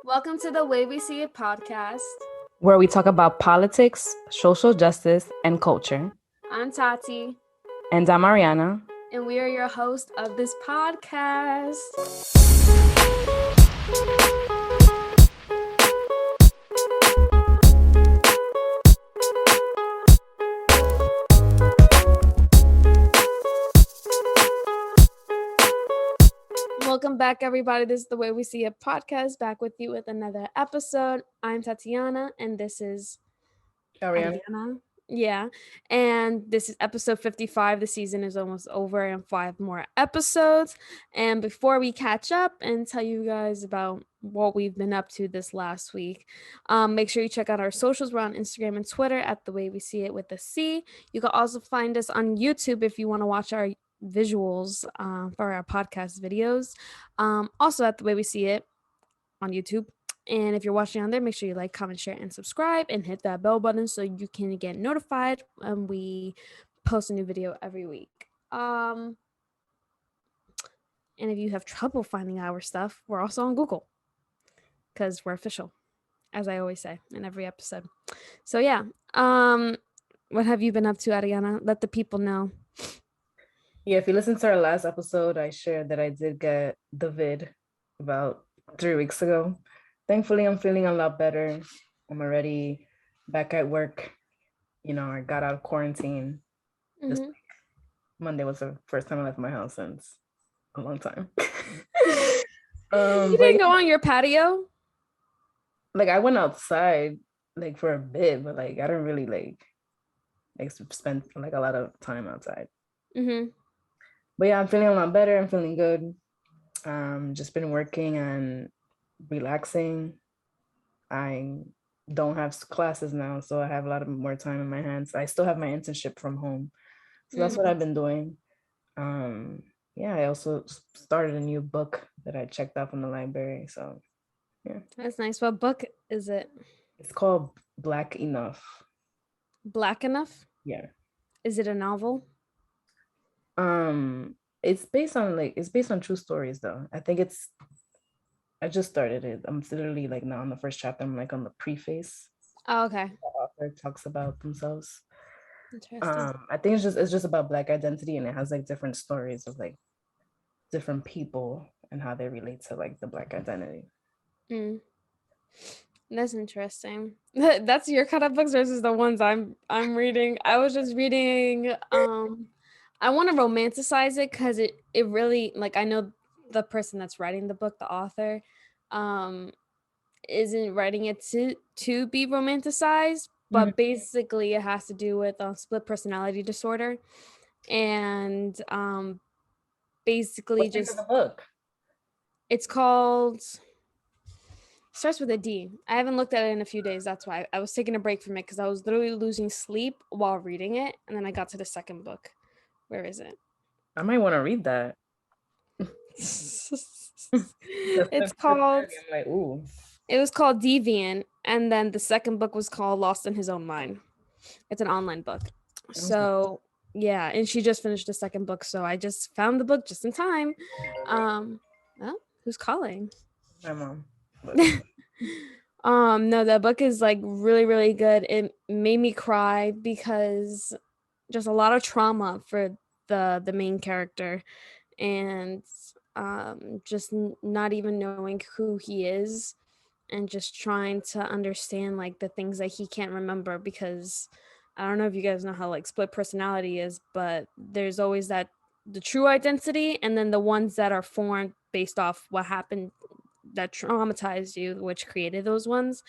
Welcome to the Way We See It podcast. where we talk about politics, social justice, and culture. I'm Tati, And I'm Ariana. and we are your host of this podcast. Welcome back, everybody. This is the Way We See It podcast, back with you with another episode. I'm Tatiana, and this is Ariana. Ariana. Yeah, and this is episode 55. The season is almost over, and 5 more episodes. And before we catch up and tell you guys about what we've been up to this last week, make sure you check out our socials. We're on Instagram and Twitter at The Way We See It with a C. You can also find us on YouTube if you want to watch our visuals for our podcast videos. Also at The Way We See It on YouTube. And if you're watching on there, make sure you like, comment, share, and subscribe, and hit that bell button so you can get notified when we post a new video every week. And if you have trouble finding our stuff, we're also on Google because we're official, as I always say in every episode. So yeah, what have you been up to, Ariana? Let the people know. Yeah, if you listen to our last episode, I shared that I did get the vid about 3 weeks ago. Thankfully, I'm feeling a lot better. I'm already back at work. I got out of quarantine this week. Monday was the first time I left my house since a long time. You didn't go on your patio? Like, I went outside like for a bit, but like I didn't really like spend like a lot of time outside. But yeah, I'm feeling a lot better. I'm feeling good. Just been working and relaxing. I don't have classes now, so I have a lot of more time in my hands. I still have my internship from home, so that's what I've been doing. Yeah, I also started a new book that I checked out from the library. So yeah, That's nice. What book is it? it's called Black Enough. Black Enough? Yeah. Is it a novel? It's based on true stories though. I just started it. I'm literally like now on the first chapter. I'm like on the preface. Oh, okay. The author talks about themselves. Interesting. I think it's just about Black identity, and it has like different stories of like different people and how they relate to like the Black identity. That's interesting. That's your kind of books versus the ones I'm reading. I was just reading I want to romanticize it because it really, like, I know the person that's writing the book, the author, um isn't writing it to be romanticized, but basically it has to do with split personality disorder, and basically What's the name of just the book? it's called starts with a D. I haven't looked at it in a few days. That's why I was taking a break from it because I was literally losing sleep while reading it, and then I got to the second book. Where is it? I might want to read that. It's called. I'm like, ooh. It was called Deviant, and then the second book was called Lost in His Own Mind. It's an online book. So yeah, and she just finished the second book, so I just found the book just in time. Well, who's calling? My mom. No, the book is like really, really good. It made me cry because just a lot of trauma for the main character, and just not even knowing who he is, and just trying to understand like the things that he can't remember, because I don't know if you guys know how like split personality is, but there's always that the true identity and then the ones that are formed based off what happened that traumatized you, which created those ones.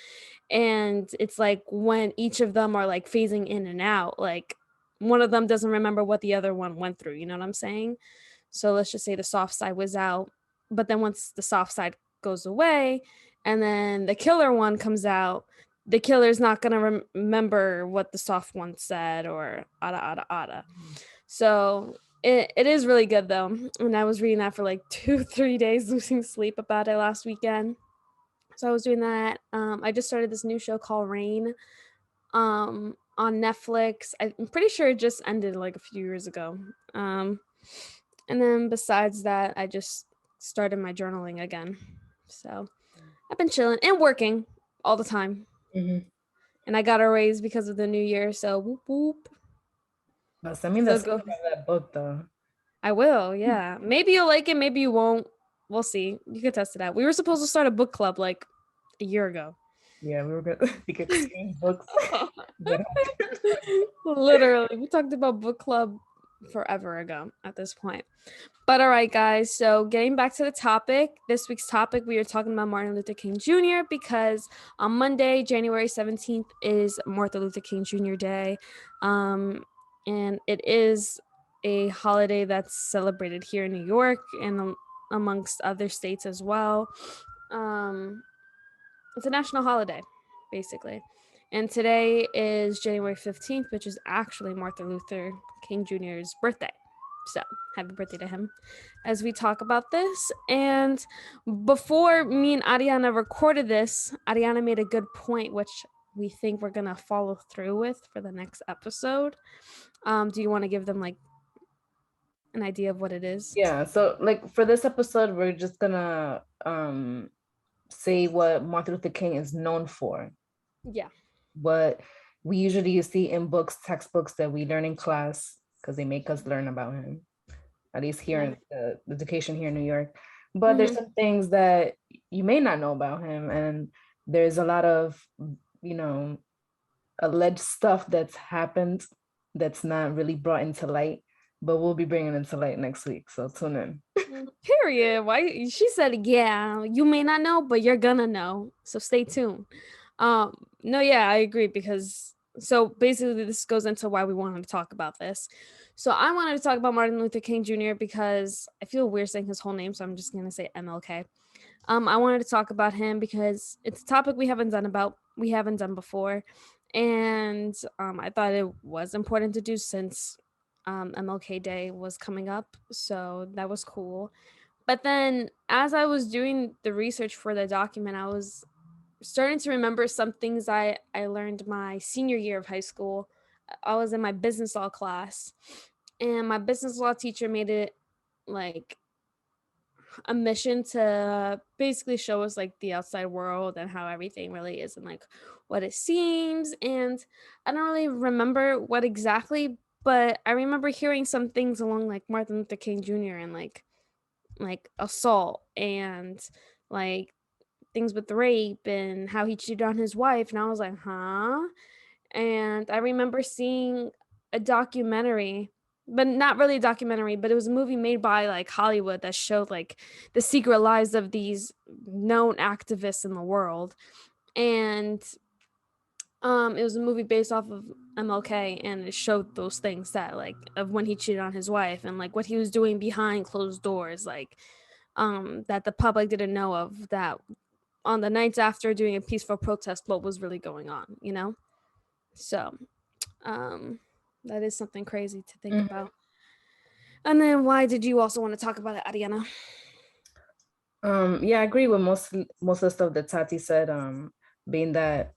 And it's like when each of them are like phasing in and out, like one of them doesn't remember what the other one went through, you know what I'm saying? So let's just say the soft side was out, but then once the soft side goes away and then the killer one comes out, the killer's not going to remember what the soft one said, or ada. So it is really good though. And I was reading that for like 2-3 days, losing sleep about it last weekend. So I was doing that. I just started this new show called Rain on Netflix. I'm pretty sure it just ended like a few years ago. And then besides that, I just started my journaling again. So I've been chilling and working all the time. Mm-hmm. And I got a raise because of the new year, so whoop whoop. Now send me the So script go. of that book though. I will, yeah. Maybe you'll like it, maybe you won't. We'll see. You can test it out. We were supposed to start a book club like a year ago. Yeah, we were gonna we could exchange books. But Literally, we talked about book club forever ago at this point. But all right, guys. So getting back to the topic, this week's topic, we are talking about Martin Luther King Jr. because on Monday, January 17th, is Martin Luther King Jr. Day. And it is a holiday that's celebrated here in New York and amongst other states as well. Um, it's a national holiday, basically. And today is January 15th, which is actually Martin Luther King Jr.'s birthday. So, happy birthday to him as we talk about this. And before me and Ariana recorded this, Ariana made a good point, which we think we're going to follow through with for the next episode. Do you want to give them like an idea of what it is? yeah, so like for this episode, we're just gonna say what Martin Luther King is known for. Yeah. What we usually see in books, textbooks that we learn in class, because they make us learn about him, at least here Yeah. in the education here in New York. But there's Mm-hmm. some things that you may not know about him, and there's a lot of, you know, alleged stuff that's happened that's not really brought into light, but we'll be bringing it to light next week. So tune in. Period. Why she said, yeah, you may not know, but you're gonna know. So stay tuned. No, yeah, I agree because so basically this goes into why we wanted to talk about this. So I wanted to talk about Martin Luther King Jr. because I feel weird saying his whole name, so I'm just gonna say MLK. I wanted to talk about him because it's a topic we haven't done before, and I thought it was important to do since MLK Day was coming up, so that was cool. But then, as I was doing the research for the document, I was starting to remember some things I learned my senior year of high school. I was in my business law class, and my business law teacher made it like a mission to basically show us like the outside world and how everything really is and like what it seems. And I don't really remember what exactly, but I remember hearing some things along like Martin Luther King Jr. and like assault and like things with rape and how he cheated on his wife. And I was like, huh? And I remember seeing a documentary, but not really a documentary, but it was a movie made by like Hollywood that showed like the secret lives of these known activists in the world. And it was a movie based off of MLK, and it showed those things that like of when he cheated on his wife and like what he was doing behind closed doors, like that the public didn't know of, that on the nights after doing a peaceful protest, what was really going on, you know? So um that is something crazy to think Mhm. about. And then why did you also want to talk about it, Ariana? Yeah, I agree with most of the stuff that Tati said. Being that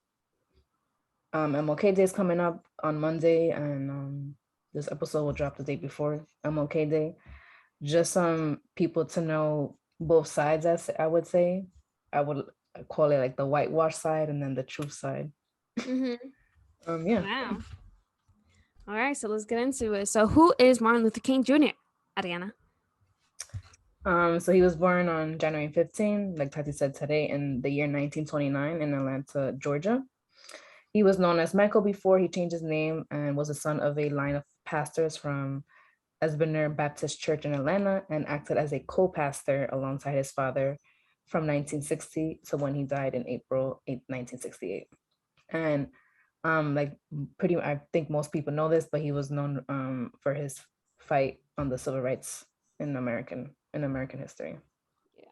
MLK Day is coming up on Monday, and this episode will drop the day before MLK Day. Just people to know both sides, as I would say. I would call it like the whitewash side and then the truth side. Mm-hmm. Yeah. Wow. All right, so let's get into it. So who is Martin Luther King Jr., Ariana? So he was born on January 15, like Tati said today, in the year 1929 in Atlanta, Georgia. He was known as Michael before he changed his name and was the son of a line of pastors from Ebenezer Baptist Church in Atlanta and acted as a co-pastor alongside his father from 1960 to when he died in April 1968. And like pretty, I think most people know this, but he was known for his fight on the civil rights in American history. Yeah.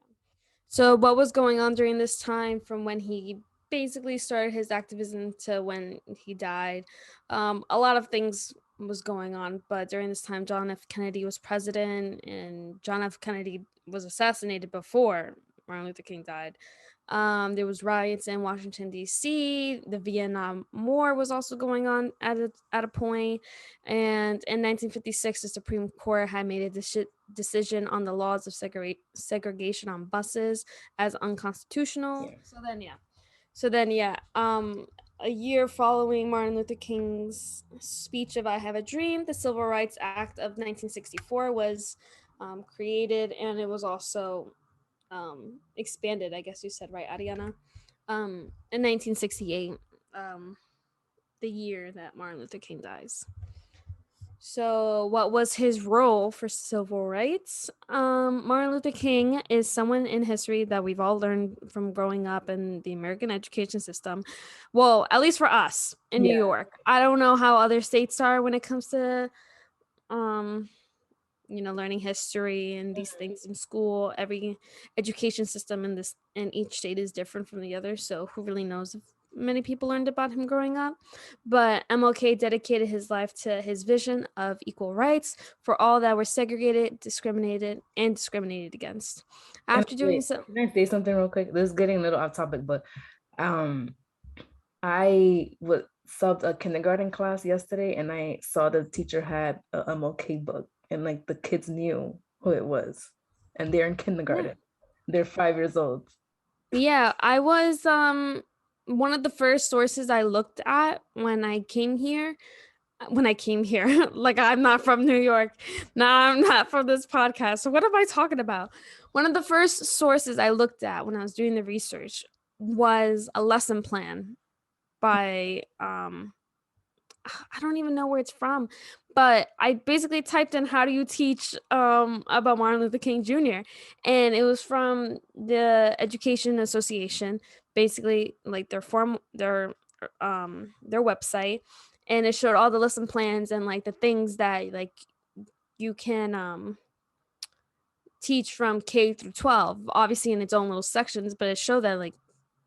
So what was going on during this time from when he basically started his activism to when he died? A lot of things was going on, but during this time, John F. Kennedy was president, and John F. Kennedy was assassinated before Martin Luther King died. There was riots in Washington D.C. The Vietnam War was also going on at a point, and in 1956, the Supreme Court had made a decision on the laws of segregation on buses as unconstitutional. Yeah. A year following Martin Luther King's speech of "I Have a Dream," the Civil Rights Act of 1964 was created, and it was also expanded, I guess you said, right, Ariana? In 1968, um, the year that Martin Luther King dies. So, what was his role for civil rights? Martin Luther King is someone in history that we've all learned from growing up in the American education system. Well, at least for us in New Yeah. York. I don't know how other states are when it comes to learning history and these things in school. Every education system in each state is different from the other, so who really knows if many people learned about him growing up. But MLK dedicated his life to his vision of equal rights for all that were segregated, discriminated against. And After doing wait, so, can I say something real quick? This is getting a little off topic, but um I was subbed a kindergarten class yesterday and I saw the teacher had a MLK book and like the kids knew who it was. And they're in yeah. kindergarten. They're 5 years old. Yeah, I was one of the first sources I looked at when I came here. Like, I'm not from New York. No, I'm not from this podcast. So what am I talking about? One of the first sources I looked at when I was doing the research was a lesson plan by I don't even know where it's from, but I basically typed in how do you teach about Martin Luther King Jr. and it was from the Education Association, basically like their website, and it showed all the lesson plans and like the things that like you can teach from K through 12, obviously in its own little sections, but it showed that like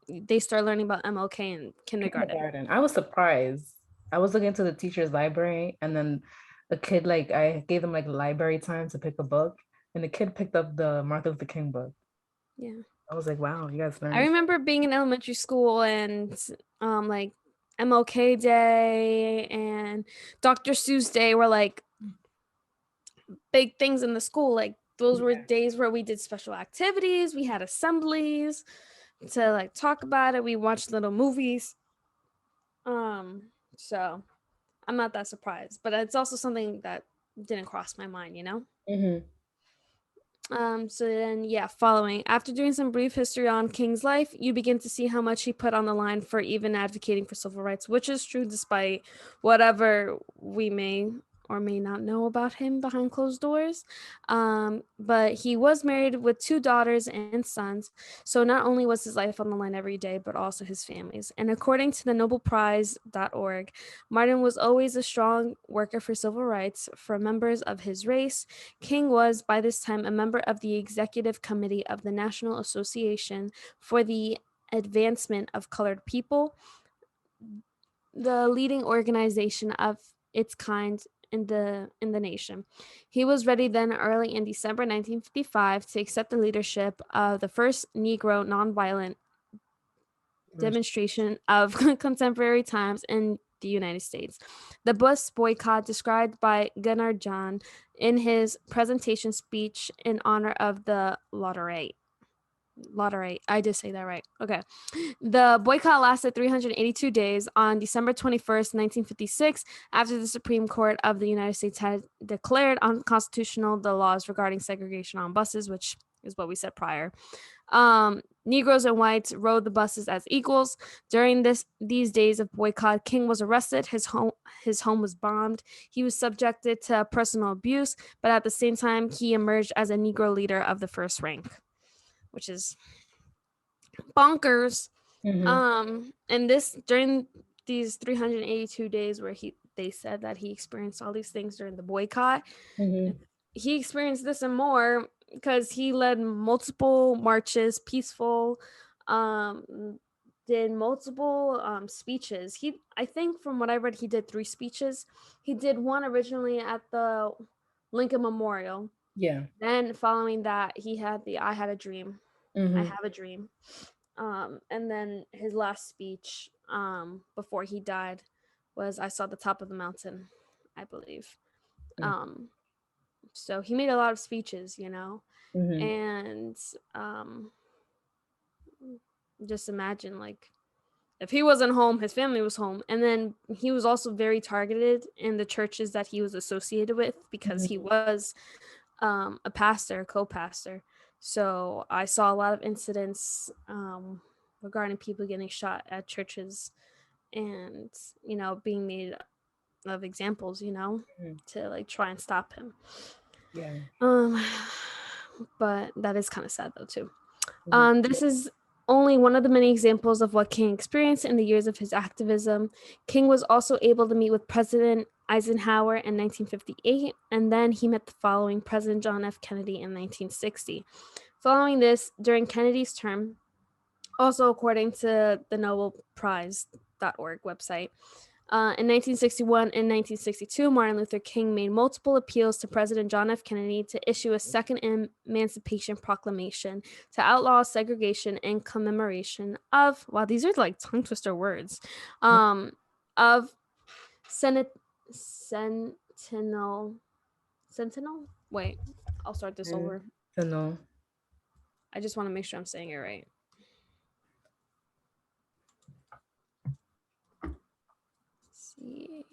they start learning about MLK in kindergarten. Kindergarten. I was surprised. I was looking to the teacher's library and then a kid like I gave them like library time to pick a book and the kid picked up the Martin Luther King book. Yeah. I was like, wow, you guys I learned. remember being in elementary school and like MLK Day and Dr. Seuss Day were like big things in the school. Like those were Yeah. days where we did special activities, we had assemblies to like talk about it, we watched little movies. So I'm not that surprised, but it's also something that didn't cross my mind, you know? Mm-hmm. So then, yeah, following. After doing some brief history on King's life, you begin to see how much he put on the line for even advocating for civil rights, which is true despite whatever we may or may not know about him behind closed doors. But he was married with 2 daughters and sons. So not only was his life on the line every day, but also his family's. And according to the nobelprize.org, Martin was always a strong worker for civil rights for members of his race. King was, by this time, a member of the executive committee of the National Association for the Advancement of Colored People, the leading organization of its kind in the nation. He was ready then early in December 1955 to accept the leadership of the first Negro nonviolent demonstration of contemporary times in the United States. The bus boycott, described by Gunnar John in his presentation speech in honor of the lottery. Lottery. I did say that right. Okay. The boycott lasted 382 days. On December 21st, 1956, after the Supreme Court of the United States had declared unconstitutional the laws regarding segregation on buses, which is what we said prior. Negroes and whites rode the buses as equals. During these days of boycott, King was arrested. His home was bombed. He was subjected to personal abuse, but at the same time, he emerged as a Negro leader of the first rank, which is bonkers. Mm-hmm. And this during these 382 days where they said that he experienced all these things during the boycott, Mm-hmm. he experienced this and more because he led multiple marches, peaceful, did multiple speeches. I think from what I read, he did 3 speeches. He did one originally at the Lincoln Memorial. Yeah. Then following that, he had the "I Had a Dream." I have a dream. And then his last speech before he died was, I saw the top of the mountain, I believe. So he made a lot of speeches, you know, and just imagine, like, if he wasn't home, his family was home. And then he was also very targeted in the churches that he was associated with, because he was a pastor, co-pastor. So I saw a lot of incidents regarding people getting shot at churches, and, you know, being made of examples, you know, to like try and stop him. Yeah. But that is kind of sad though too. This is only one of the many examples of what King experienced in the years of his activism. King was also able to meet with President Eisenhower in 1958, and then he met the following President John F. Kennedy in 1960. Following this, during Kennedy's term, also according to the NobelPrize.org website, in 1961 and 1962, Martin Luther King made multiple appeals to President John F. Kennedy to issue a second Emancipation Proclamation to outlaw segregation in commemoration of, wow, these are like tongue twister words, of Sentinel. Wait, I'll start this over. Sentinel. I just want to make sure I'm saying it right. See.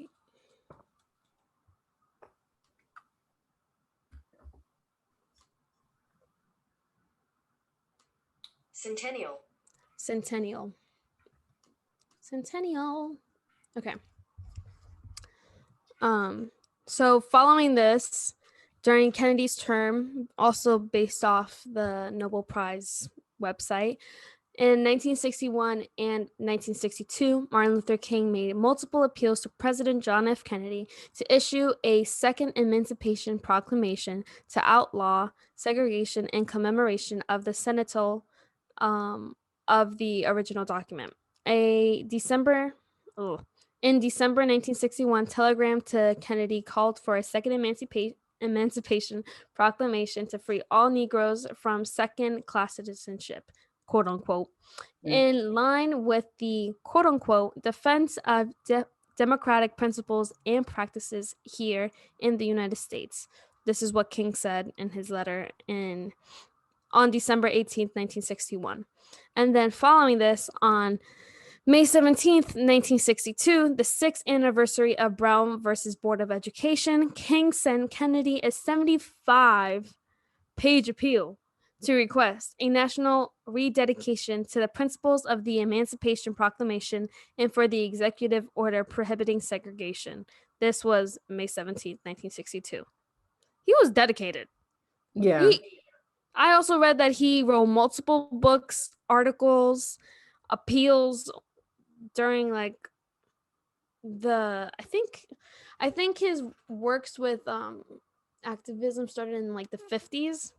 Centennial. Okay. So following this, during Kennedy's term, also based off the Nobel Prize website, in 1961 and 1962, Martin Luther King made multiple appeals to President John F. Kennedy to issue a second Emancipation Proclamation to outlaw segregation in commemoration of the Sentinel of the original document. In December 1961, telegram to Kennedy called for a second Emancipation Proclamation to free all Negroes from second-class citizenship, quote unquote, in line with the quote unquote defense of democratic principles and practices here in the United States. This is what King said in his letter on December 18th, 1961. And then following this, on May 17th, 1962, the 6th anniversary of Brown versus Board of Education, King sent Kennedy a 75-page appeal to request a national rededication to the principles of the Emancipation Proclamation and for the executive order prohibiting segregation. This was May 17th, 1962. He was dedicated. Yeah. I also read that he wrote multiple books, articles, appeals during like I think his works with activism started in like the 50s.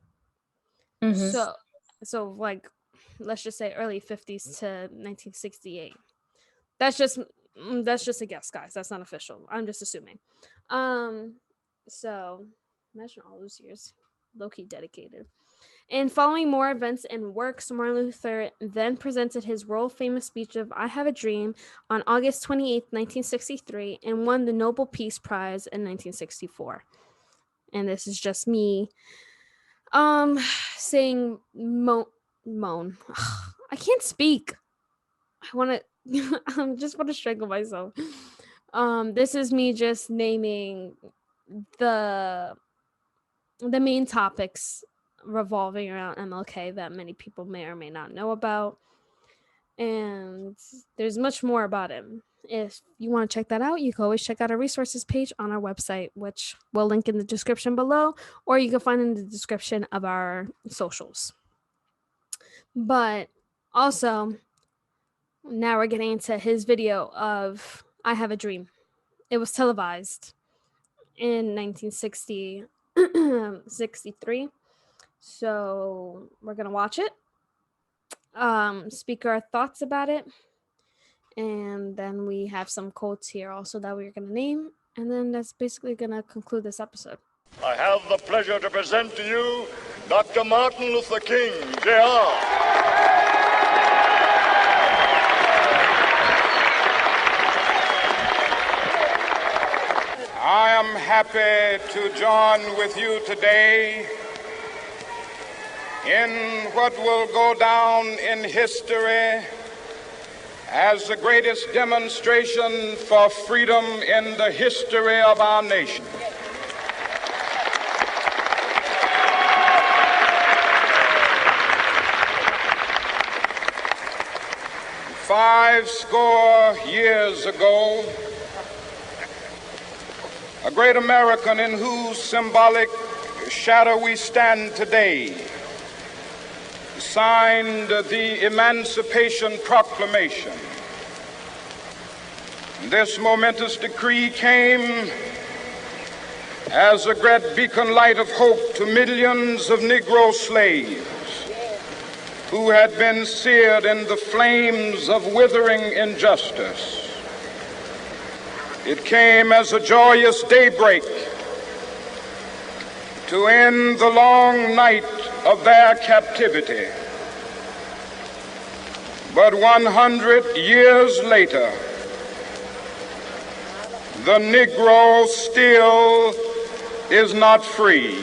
So like, let's just say early 50s to 1968. That's just a guess, guys. That's not official. I'm just assuming. So imagine all those years. Low-key dedicated. And following more events and works, Martin Luther then presented his world-famous speech of I Have a Dream on August 28, 1963, and won the Nobel Peace Prize in 1964. And this is just me saying moan. I can't speak. I just want to strangle myself. This is me just naming the main topics revolving around MLK that many people may or may not know about. And there's much more about him. If you want to check that out, you can always check out our resources page on our website, which we'll link in the description below, or you can find in the description of our socials. But also, now we're getting into his video of I Have a Dream. It was televised in 1963. So we're going to watch it, speak our thoughts about it, and then we have some quotes here also that we're going to name, and then that's basically going to conclude this episode. I have the pleasure to present to you Dr. Martin Luther King, Jr. I am happy to join with you today in what will go down in history as the greatest demonstration for freedom in the history of our nation. Five score years ago, a great American in whose symbolic shadow we stand today signed the Emancipation Proclamation. This momentous decree came as a great beacon light of hope to millions of Negro slaves who had been seared in the flames of withering injustice. It came as a joyous daybreak to end the long night of their captivity. But 100 years later, the Negro still is not free.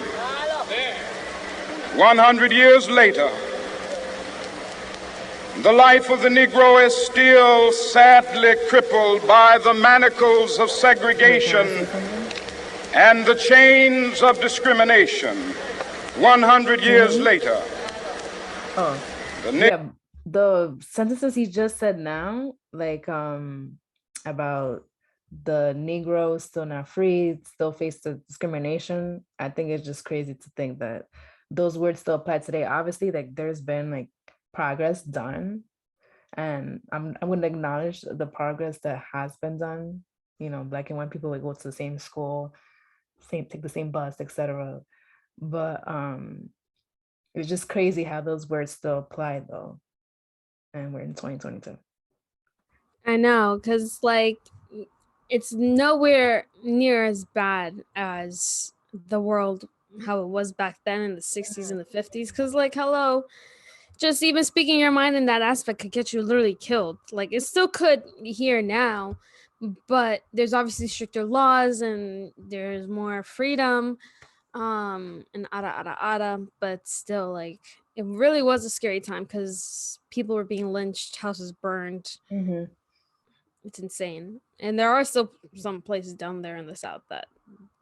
100 years later, the life of the Negro is still sadly crippled by the manacles of segregation and the chains of discrimination. 100 years later. The sentences he just said now, like about the Negro still not free, still face the discrimination. I think it's just crazy to think that those words still apply today. Obviously, like there's been like progress done, and I'm going to acknowledge the progress that has been done. You know, Black and white people would go to the same school, take the same bus, etc. But it's just crazy how those words still apply though, and we're in 2022. I know, because like it's nowhere near as bad as the world how it was back then in the 60s and the 50s, because like hello, just even speaking your mind in that aspect could get you literally killed. Like it still could here now, but there's obviously stricter laws and there's more freedom, and ada, but still, like it really was a scary time because people were being lynched, houses burned. It's insane, and there are still some places down there in the South that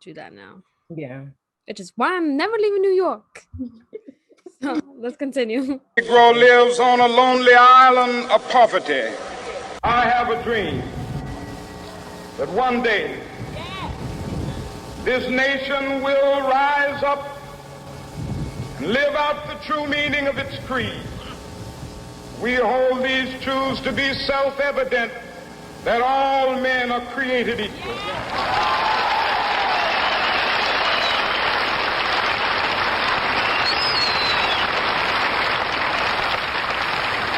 do that now. Yeah, which is why I'm never leaving New York. So let's continue. Negro lives on a lonely island of poverty. I have a dream that one day this nation will rise up and live out the true meaning of its creed. We hold these truths to be self-evident, that all men are created equal.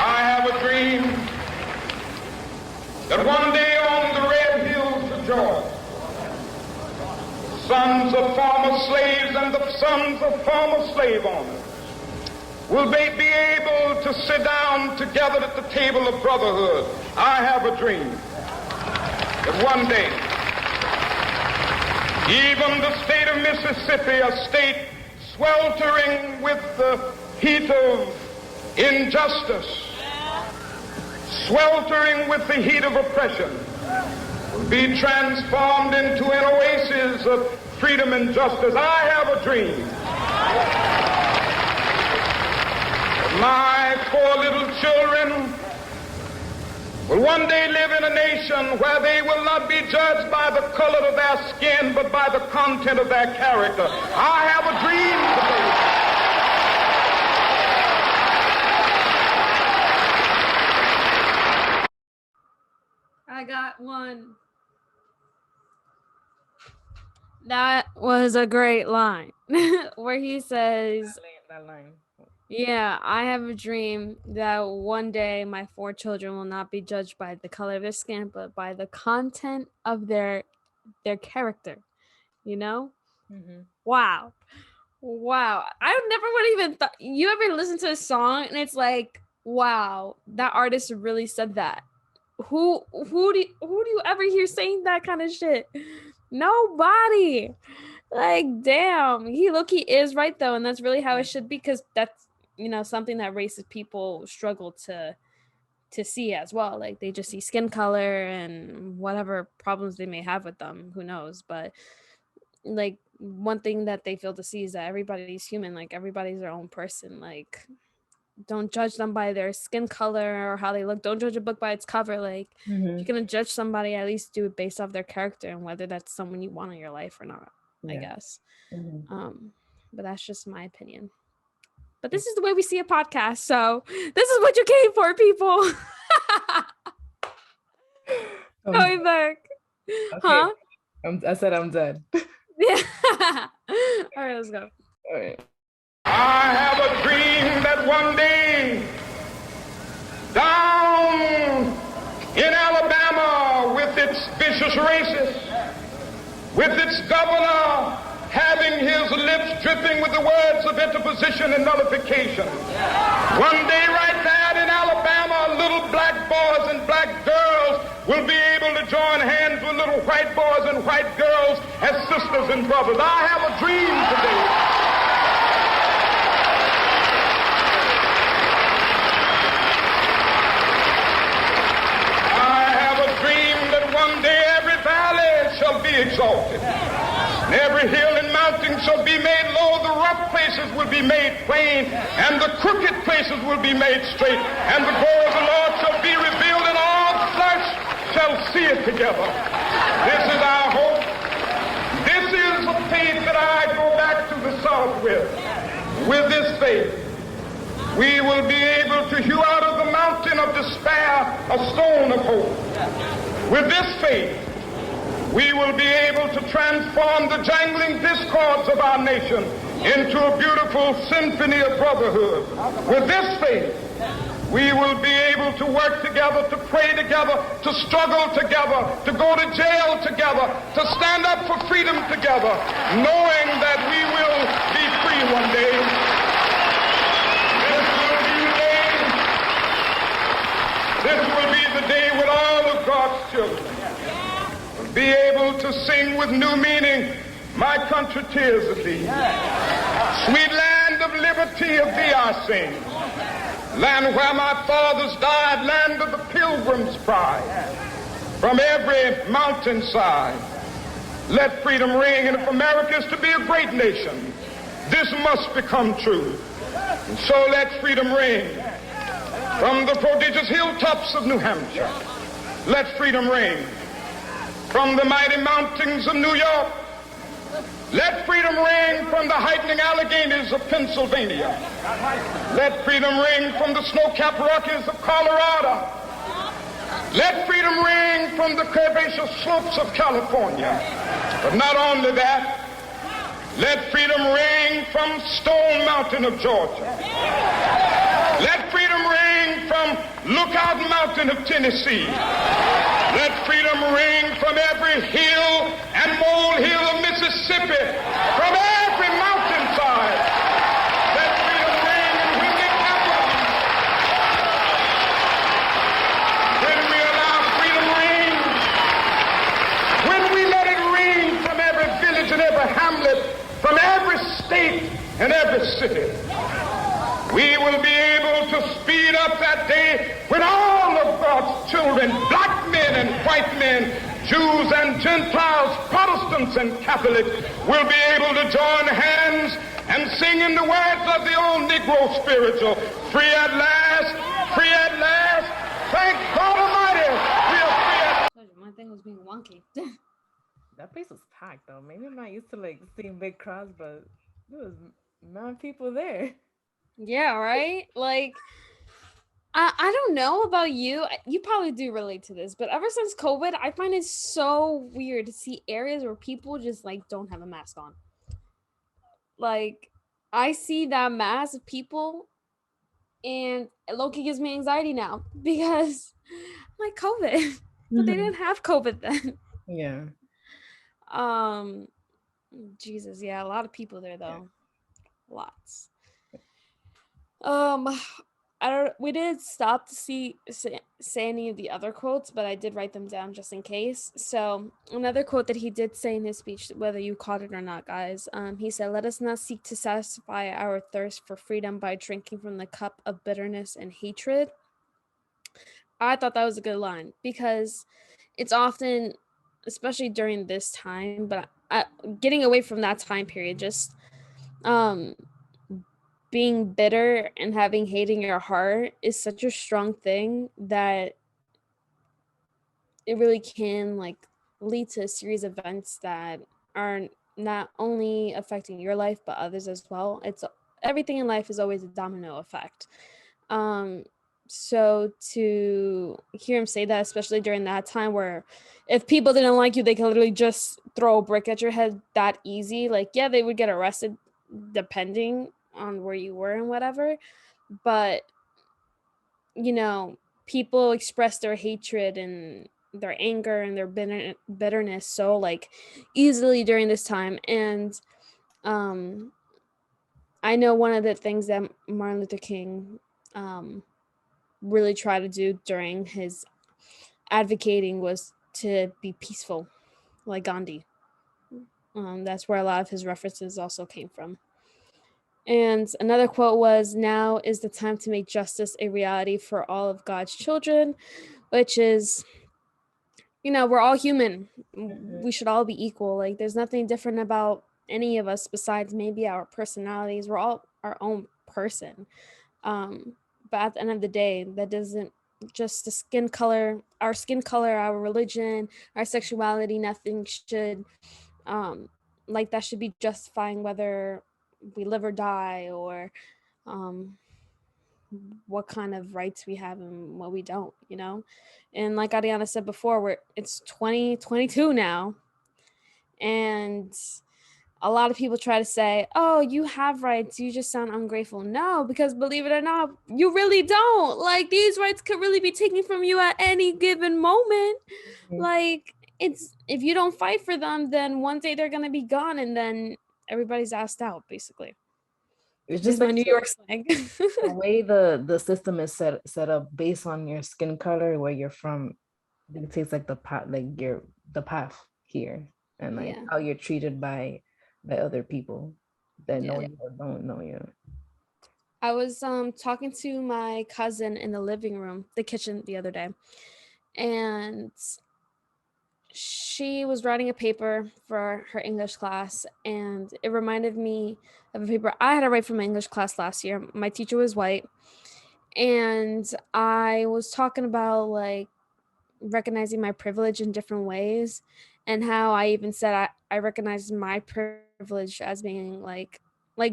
I have a dream that one day on the red hills of Georgia, sons of former slaves and the sons of former slave owners will be able to sit down together at the table of brotherhood. I have a dream that one day, even the state of Mississippi, a state sweltering with the heat of injustice, sweltering with the heat of oppression, will be transformed into an oasis of freedom and justice. I have a dream. My 4 little children will one day live in a nation where they will not be judged by the color of their skin, but by the content of their character. I have a dream today. I got one. That was a great line where he says, that line. Yeah, I have a dream that one day my 4 children will not be judged by the color of their skin, but by the content of their character. You know? Mm-hmm. Wow. Wow. I never would even thought. You ever listen to a song and it's like, wow, that artist really said that. Who do you ever hear saying that kind of shit? Nobody. Like, damn. He low-key is right though, and that's really how it should be, because that's, something that racist people struggle to see as well. Like, they just see skin color and whatever problems they may have with them, who knows. But like, one thing that they fail to see is that everybody's human. Like, everybody's their own person. Like, don't judge them by their skin color or how they look. Don't judge a book by its cover. Like, if you're gonna judge somebody, at least do it based off their character and whether that's someone you want in your life or not. I guess. But that's just my opinion. But this is the way we see a podcast, so this is what you came for, people. Going back. Okay. Huh? I said I'm dead. Yeah. All right, let's go. All right. I have a dream that one day, down in Alabama, with its vicious racists, with its governor having his lips dripping with the words of interposition and nullification. One day right there in Alabama, little black boys and black girls will be able to join hands with little white boys and white girls as sisters and brothers. I have a dream today. I have a dream that one day every valley shall be exalted. And every hill and mountain shall be made low, the rough places will be made plain, and the crooked places will be made straight, and the glory of the Lord shall be revealed, and all flesh shall see it together. This is our hope. This is the faith that I go back to the South with. With this faith, we will be able to hew out of the mountain of despair a stone of hope. With this faith, we will be able to transform the jangling discords of our nation into a beautiful symphony of brotherhood. With this faith, we will be able to work together, to pray together, to struggle together, to go to jail together, to stand up for freedom together, knowing that we will be free one day. This will be the day when all of God's children be able to sing with new meaning, my country, tears of thee. Sweet land of liberty, of thee I sing. Land where my fathers died, land of the pilgrim's pride. From every mountainside, let freedom ring. And if America is to be a great nation, this must become true. And so let freedom ring. From the prodigious hilltops of New Hampshire, let freedom ring. From the mighty mountains of New York, let freedom ring. From the heightening Alleghenies of Pennsylvania, let freedom ring. From the snow-capped Rockies of Colorado, let freedom ring. From the curvaceous slopes of California. But not only that, let freedom ring from Stone Mountain of Georgia. Let freedom ring from Lookout Mountain of Tennessee. Let freedom ring from every hill and molehill of Mississippi, from every mountainside. Let freedom ring, and when they capital, when we allow freedom ring, when we let it ring from every village and every hamlet, from every state and every city, we will be able to speed up that day when all of God's children, black men and white men, Jews and Gentiles, Protestants and Catholics, will be able to join hands and sing in the words of the old Negro spiritual, free at last, free at last, thank God Almighty, we are free at last. My thing was being wonky. That place was packed though. Maybe I'm not used to like seeing big crowds, but there was mad people there. Yeah, right? Like, I don't know about you. You probably do relate to this, but ever since COVID, I find it so weird to see areas where people just like don't have a mask on. Like, I see that mass of people and it low-key gives me anxiety now because I'm like, COVID, but they didn't have COVID then. Yeah. Jesus, yeah, a lot of people there though. lots. We didn't stop to say any of the other quotes, but I did write them down just in case. So another quote that he did say in his speech, whether you caught it or not, guys, he said, "Let us not seek to satisfy our thirst for freedom by drinking from the cup of bitterness and hatred." I thought that was a good line because it's often, especially during this time, but getting away from that time period, just um being bitter and having hate in your heart is such a strong thing that it really can like lead to a series of events that are not only affecting your life but others as well. It's everything in life is always a domino effect. um so to hear him say that, especially during that time where if people didn't like you, they could literally just throw a brick at your head that easy. Like, yeah, they would get arrested depending on where you were and whatever, but you know, people express their hatred and their anger and their bitterness so like easily during this time. And um I know one of the things that Martin Luther King really tried to do during his advocating was to be peaceful, like Gandhi. That's where a lot of his references also came from. And another quote was, "Now is the time to make justice a reality for all of God's children," which is, you know, we're all human. We should all be equal. Like, there's nothing different about any of us besides maybe our personalities. We're all our own person. But at the end of the day, that doesn't just the skin color, our religion, our sexuality, nothing should like that should be justifying whether we live or die, or um what kind of rights we have and what we don't, you know. And like Ariana said before, it's 2022 now, and a lot of people try to say, "Oh, you have rights, you just sound ungrateful." No, because believe it or not, you really don't. Like, these rights could really be taken from you at any given moment. Like, it's, if you don't fight for them, then one day they're gonna be gone, and then everybody's asked out, basically. It's This just is my like New York slang. the way the system is set up based on your skin color, where you're from, dictates like the path, like the path here, and like Yeah. how you're treated by other people that know Yeah. you or don't know you. I was talking to my cousin in the living room, the kitchen, the other day, and she was writing a paper for her English class, and it reminded me of a paper I had to write for my English class last year. My teacher was white, and I was talking about like recognizing my privilege in different ways, and how I even said I recognize my privilege as being like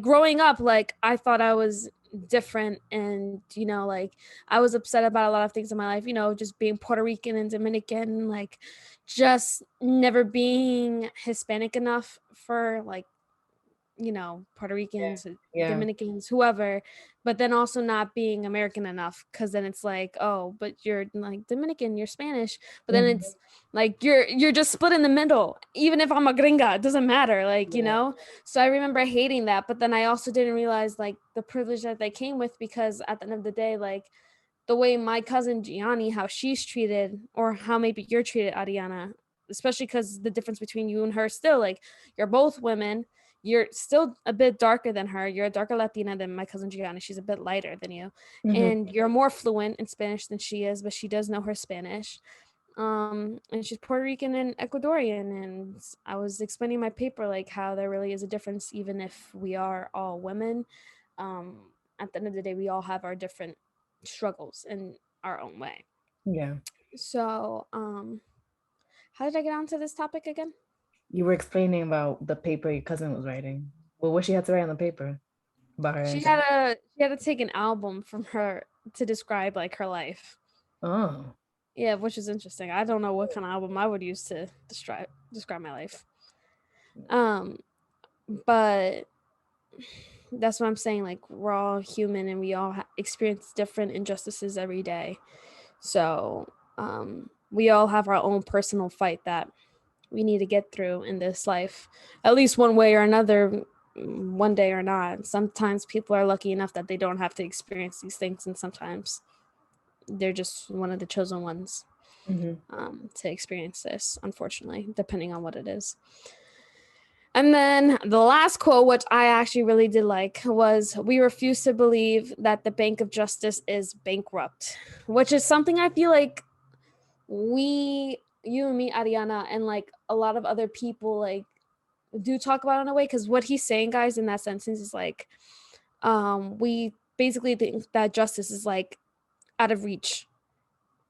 growing up, like I thought I was different, and you know, like I was upset about a lot of things in my life, you know, just being Puerto Rican and Dominican, like just never being Hispanic enough for like, you know, Puerto Yeah. Ricans, Yeah. Dominicans, whoever, but then also not being American enough, because then it's like, oh, but you're like Dominican, you're Spanish, but then Mhm. it's like you're just split in the middle. Even if I'm a gringa, it doesn't matter, like, you Yeah. know. So I remember hating that, but then I also didn't realize like the privilege that they came with, because at the end of the day, like the way my cousin Gianni, how she's treated, or how maybe you're treated, Ariana, especially because the difference between you and her still, like, you're both women, you're still a bit darker than her, you're a darker Latina than my cousin Gianni, she's a bit lighter than you, Mhm. and you're more fluent in Spanish than she is, but she does know her Spanish. And she's Puerto Rican and Ecuadorian, and I was explaining my paper like how there really is a difference, even if we are all women. um at the end of the day, we all have our different struggles in our own way. Yeah. So how did I get onto this topic again? You were explaining about the paper your cousin was writing. Well, what she had to write on the paper about her She ancestors. had to take an album from her to describe like her life. Oh. Yeah, which is interesting. I don't know what kind of album I would use to describe my life. um but that's what I'm saying, like we're all human and we all experience different injustices every day. So we all have our own personal fight that we need to get through in this life, at least one way or another. one day or not. Sometimes people are lucky enough that they don't have to experience these things, and sometimes they're just one of the chosen ones to experience this, unfortunately, depending on what it is. And then the last quote, which I actually really did like, was, "We refuse to believe that the Bank of Justice is bankrupt," which is something I feel like you and me, Ariana, and like a lot of other people like do talk about in a way, because what he's saying, guys, in that sentence is like, we basically think that justice is like out of reach,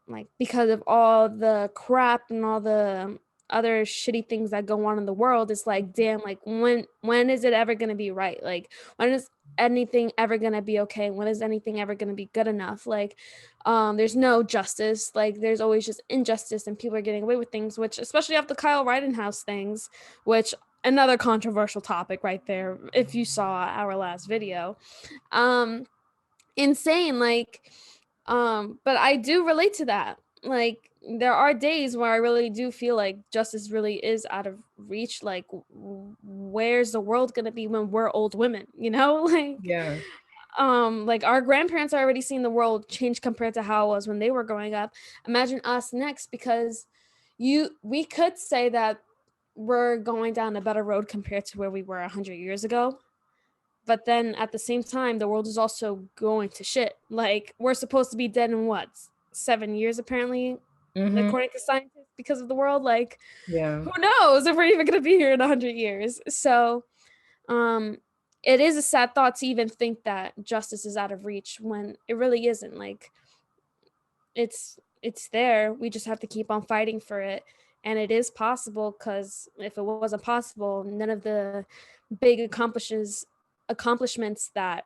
like because of all the crap and all the other shitty things that go on in the world. It's like, damn, like when is it ever going to be right? Like, when is anything ever going to be okay? When is anything ever going to be good enough? Like, there's no justice. Like, there's always just injustice, and people are getting away with things, which, especially after Kyle Rittenhouse things, which, another controversial topic right there, if you saw our last video. Insane. Like, but I do relate to that. Like, there are days where I really do feel like justice really is out of reach. Like, where's the world gonna be when we're old women, you know? Like our grandparents are already seeing the world change compared to how it was when they were growing up. Imagine us next, because we could say that we're going down a better road compared to where we were 100 years ago. But then at the same time, the world is also going to shit. Like, we're supposed to be dead in what, 7 years apparently, according to scientists, because of the world. Like, who knows if we're even going to be here in 100 years. So it is a sad thought to even think that justice is out of reach when it really isn't. Like, it's there. We just have to keep on fighting for it. And it is possible, because if it wasn't possible, none of the big accomplishments that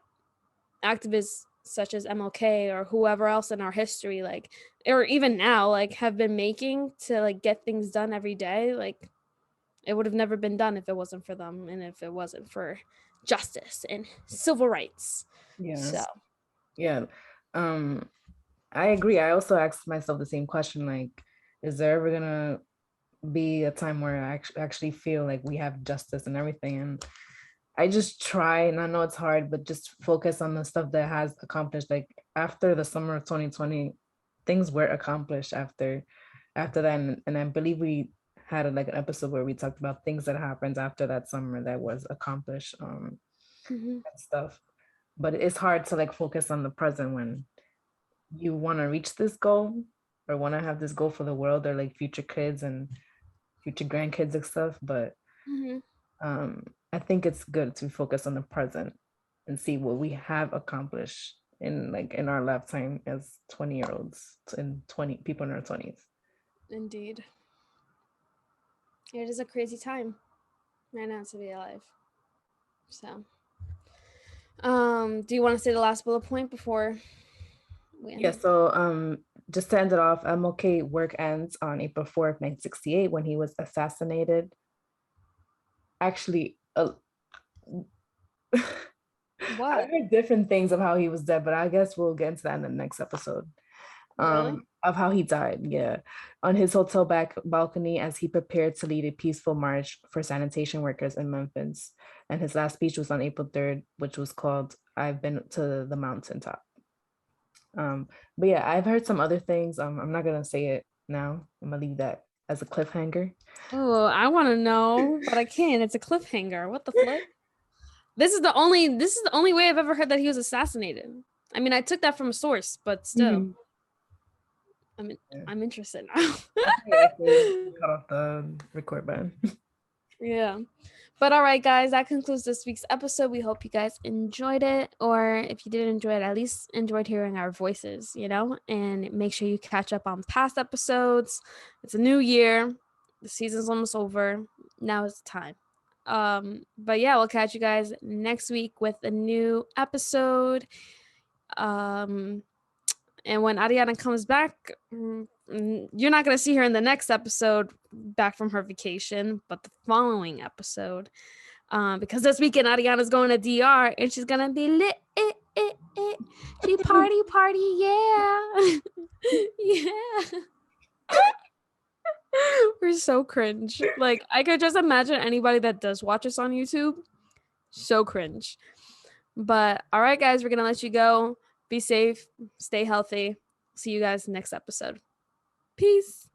activists such as MLK or whoever else in our history, like, or even now, like, have been making to like get things done every day, like, it would have never been done if it wasn't for them, and if it wasn't for justice and civil rights. So I agree. I also asked myself the same question, like, is there ever gonna be a time where I actually feel like we have justice and everything? And I just try, and I know it's hard, but just focus on the stuff that has accomplished. Like, after the summer of 2020, things were accomplished after that. And I believe we had like an episode where we talked about things that happened after that summer that was accomplished, and stuff. But it's hard to like focus on the present when you want to reach this goal, or want to have this goal for the world, or like future kids and future grandkids and stuff. But I think it's good to focus on the present and see what we have accomplished in our lifetime as 20-year-olds and 20 people in our 20s. Indeed. It is a crazy time right now to be alive. So do you want to say the last bullet point before we end? So just to end it off, MLK work ends on April 4th, 1968, when he was assassinated. Actually, what? I heard different things of how he was dead, but I guess we'll get into that in the next episode. Really? Of how he died, on his hotel balcony as he prepared to lead a peaceful march for sanitation workers in Memphis. And his last speech was on April 3rd, which was called "I've Been to the Mountaintop." But yeah, I've heard some other things. I'm not gonna say it now. I'm gonna leave that as a cliffhanger. Oh, I want to know, but I can't. It's a cliffhanger. What the flip? This is the only way I've ever heard that he was assassinated. I mean, I took that from a source, but still. I'm interested now. Cut off the record button. Yeah. But all right, guys, that concludes this week's episode. We hope you guys enjoyed it, or if you didn't enjoy it, at least enjoyed hearing our voices, and make sure you catch up on past episodes. It's a new year. The season's almost over. Now is the time. But yeah, we'll catch you guys next week with a new episode. And when Ariana comes back, you're not going to see her in the next episode back from her vacation, but the following episode. Because this weekend Ariana's going to DR and she's going to be lit. She party, yeah. Yeah. We're so cringe. Like, I could just imagine anybody that does watch us on YouTube So cringe. But all right, guys, we're going to let you go. Be safe. Stay healthy. See you guys next episode. Peace.